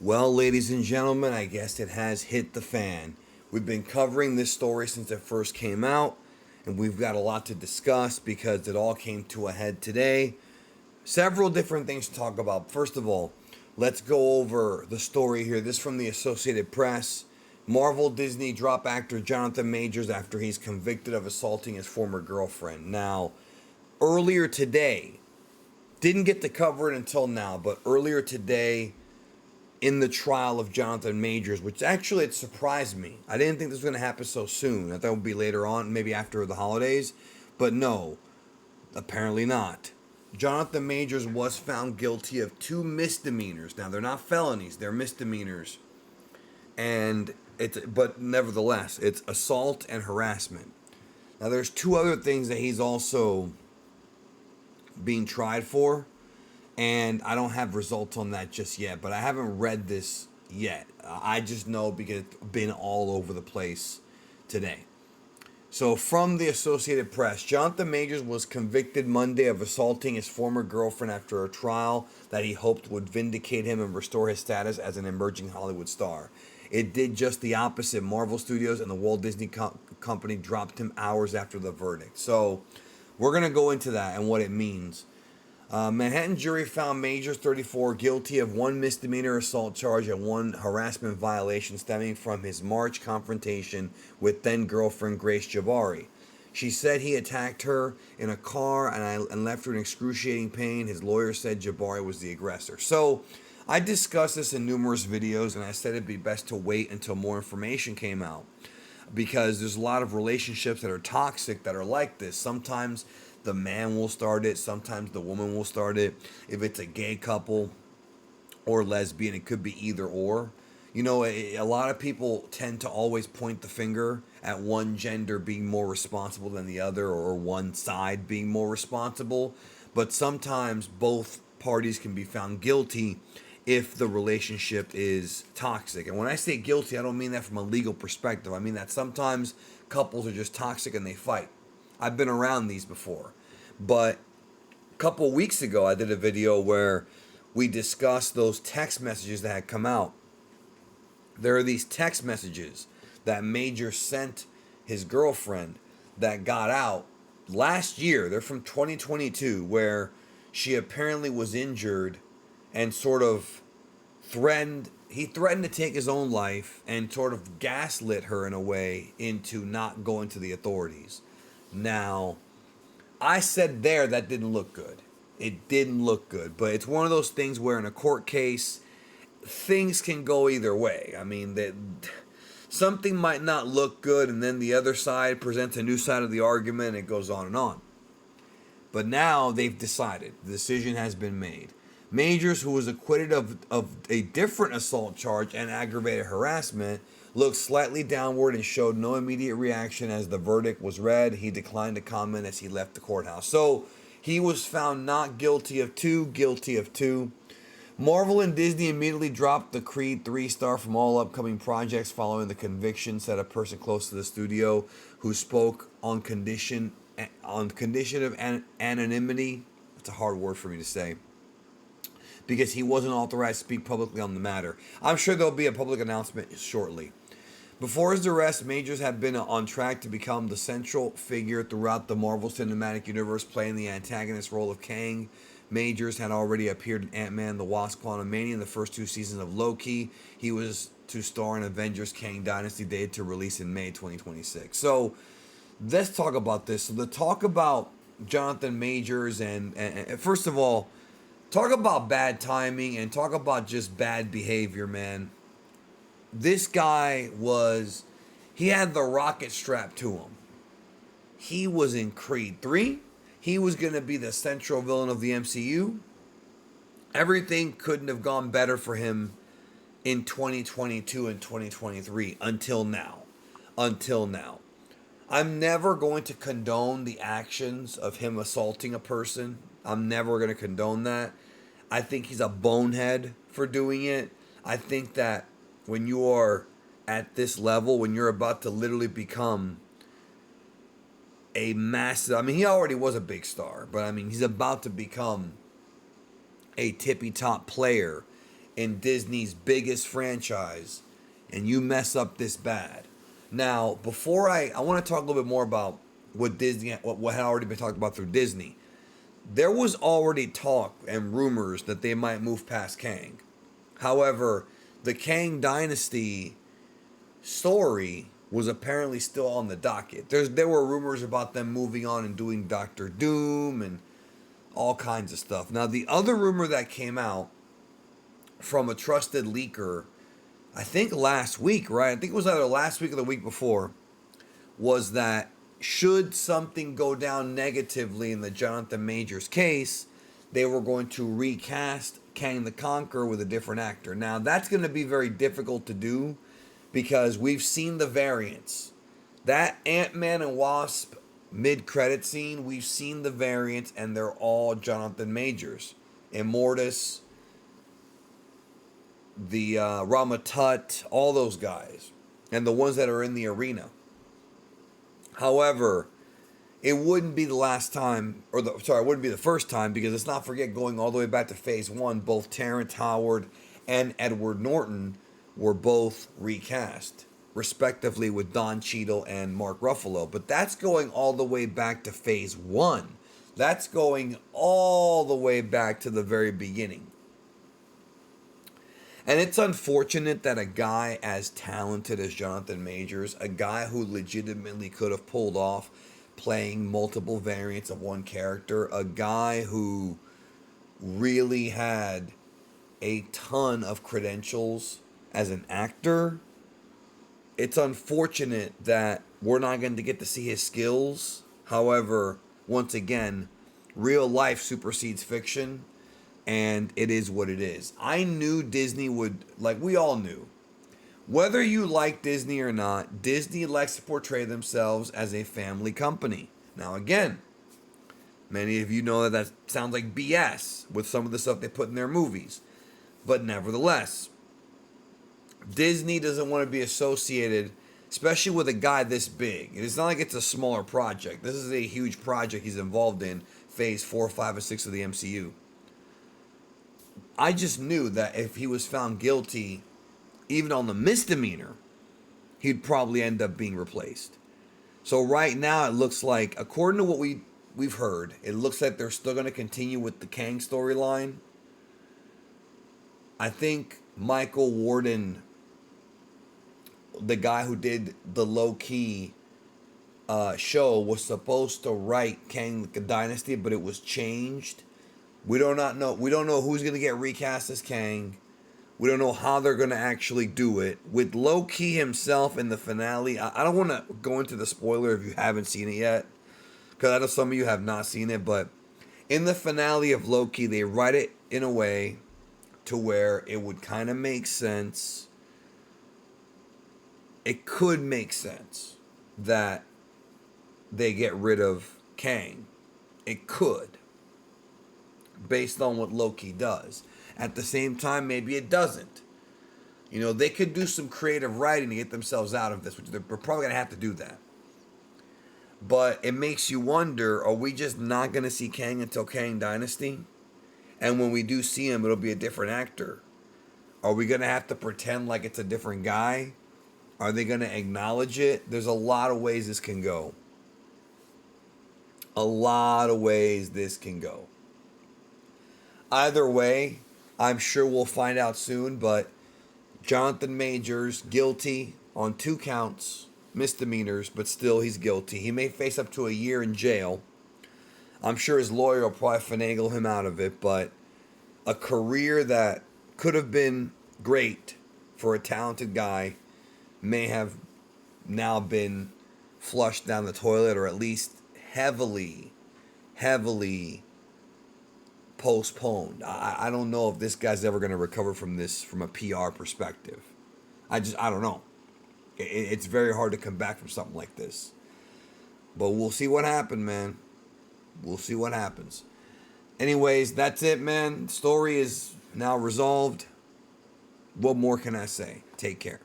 Well, ladies and gentlemen, I guess it has hit the fan. We've been covering this story since it first came out, and we've got a lot to discuss because it all came to a head today. Several different things to talk about. First of all, let's go over the story here. This from the Associated Press. Marvel Disney drop actor Jonathan Majors after he's convicted of assaulting his former girlfriend. Now, earlier today, didn't get to cover it until now, but earlier today, in the trial of Jonathan Majors, which actually it surprised me. I didn't think this was going to happen so soon. I thought it would be later on, maybe after the holidays. But no, apparently not. Jonathan Majors was found guilty of two misdemeanors. Now, they're not felonies, they're misdemeanors. But nevertheless, it's assault and harassment. Now, there's two other things that he's also being tried for, and I don't have results on that just yet, but I haven't read this yet. I just know because it's been all over the place today. So, from the Associated Press, Jonathan Majors was convicted Monday of assaulting his former girlfriend after a trial that he hoped would vindicate him and restore his status as an emerging Hollywood star. It did just the opposite. Marvel Studios and the Walt Disney Company dropped him hours after the verdict. So, we're going to go into that and what it means. Manhattan jury found Majors, 34, guilty of one misdemeanor assault charge and one harassment violation stemming from his March confrontation with then-girlfriend Grace Jabari. She said he attacked her in a car and left her in excruciating pain. His lawyer said Jabari was the aggressor. So, I discussed this in numerous videos, and I said it'd be best to wait until more information came out, because there's a lot of relationships that are toxic that are like this. Sometimes the man will start it, sometimes the woman will start it. If it's a gay couple or lesbian, it could be either or. You know, a lot of people tend to always point the finger at one gender being more responsible than the other, or one side being more responsible. But sometimes both parties can be found guilty if the relationship is toxic. And when I say guilty, I don't mean that from a legal perspective. I mean that sometimes couples are just toxic and they fight. I've been around these before. But a couple weeks ago, I did a video where we discussed those text messages that had come out. There are these text messages that Major sent his girlfriend that got out last year. They're from 2022, where she apparently was injured and sort of he threatened to take his own life and sort of gaslit her in a way into not going to the authorities. Now, I said there that didn't look good. It didn't look good. But it's one of those things where in a court case, things can go either way. I mean, that something might not look good, and then the other side presents a new side of the argument, and it goes on and on. But now they've decided. The decision has been made. Majors, who was acquitted of a different assault charge and aggravated harassment, looked slightly downward and showed no immediate reaction as the verdict was read. He declined to comment as he left the courthouse. So he was found not guilty of two, guilty of two. Marvel and Disney immediately dropped the Creed 3 star from all upcoming projects following the conviction, said a person close to the studio who spoke on condition of anonymity. That's a hard word for me to say, because he wasn't authorized to speak publicly on the matter. I'm sure there'll be a public announcement shortly. Before his arrest, Majors had been on track to become the central figure throughout the Marvel Cinematic Universe, playing the antagonist role of Kang. Majors had already appeared in Ant-Man, the Wasp, Quantumania in the first two seasons of Loki. He was to star in Avengers Kang Dynasty, dated to release in May 2026. So, let's talk about this. So, the talk about Jonathan Majors and first of all, talk about bad timing and talk about just bad behavior, man. This guy he had the rocket strapped to him. He was in Creed 3. He was going to be the central villain of the MCU. Everything couldn't have gone better for him in 2022 and 2023 until now. Until now. I'm never going to condone the actions of him assaulting a person. I'm never going to condone that. I think he's a bonehead for doing it. I think that when you are at this level, when you're about to literally become a massive, I mean, he already was a big star, but I mean, he's about to become a tippy top player in Disney's biggest franchise and you mess up this bad. Now, before I want to talk a little bit more about what had already been talked about through Disney. There was already talk and rumors that they might move past Kang. However, the Kang Dynasty story was apparently still on the docket. There were rumors about them moving on and doing Doctor Doom and all kinds of stuff. Now, the other rumor that came out from a trusted leaker, I think last week, right? I think it was either last week or the week before, was that should something go down negatively in the Jonathan Majors case, they were going to recast Kang the Conqueror with a different actor. Now, that's going to be very difficult to do because we've seen the variants. That Ant-Man and Wasp mid-credit scene, we've seen the variants, and they're all Jonathan Majors. Immortus, the Ramatut, all those guys. And the ones that are in the arena. However, it wouldn't be the last time, it wouldn't be the first time, because let's not forget, going all the way back to Phase 1, both Terrence Howard and Edward Norton were both recast, respectively, with Don Cheadle and Mark Ruffalo. But that's going all the way back to Phase 1. That's going all the way back to the very beginning. And it's unfortunate that a guy as talented as Jonathan Majors, a guy who legitimately could have pulled off playing multiple variants of one character, a guy who really had a ton of credentials as an actor, it's unfortunate that we're not going to get to see his skills. However, once again, real life supersedes fiction. And it is what it is. I knew Disney would, like we all knew. Whether you like Disney or not, Disney likes to portray themselves as a family company. Now again, many of you know that sounds like BS with some of the stuff they put in their movies. But nevertheless, Disney doesn't want to be associated, especially with a guy this big. It's not like it's a smaller project. This is a huge project he's involved in, Phase 4, 5, and 6 of the MCU. I just knew that if he was found guilty, even on the misdemeanor, he'd probably end up being replaced. So right now it looks like, according to what we've heard, it looks like they're still going to continue with the Kang storyline. I think Michael Warden, the guy who did the low-key show, was supposed to write Kang the Dynasty, but it was changed. We don't know who's going to get recast as Kang. We don't know how they're going to actually do it. With Loki himself in the finale, I don't want to go into the spoiler if you haven't seen it yet, because I know some of you have not seen it, but in the finale of Loki, they write it in a way to where it would kind of make sense. It could make sense that they get rid of Kang. It could, based on what Loki does. At the same time, maybe it doesn't. You know, they could do some creative writing to get themselves out of this, which they're probably going to have to do that. But it makes you wonder, are we just not going to see Kang until Kang Dynasty? And when we do see him, it'll be a different actor. Are we going to have to pretend like it's a different guy? Are they going to acknowledge it? There's a lot of ways this can go. A lot of ways this can go. Either way, I'm sure we'll find out soon, but Jonathan Majors, guilty on 2 counts, misdemeanors, but still he's guilty. He may face up to a year in jail. I'm sure his lawyer will probably finagle him out of it, but a career that could have been great for a talented guy may have now been flushed down the toilet, or at least heavily postponed. I don't know if this guy's ever going to recover from this from a PR perspective. I don't know. It's very hard to come back from something like this. But we'll see what happens, man. We'll see what happens. Anyways, that's it, man. Story is now resolved. What more can I say? Take care.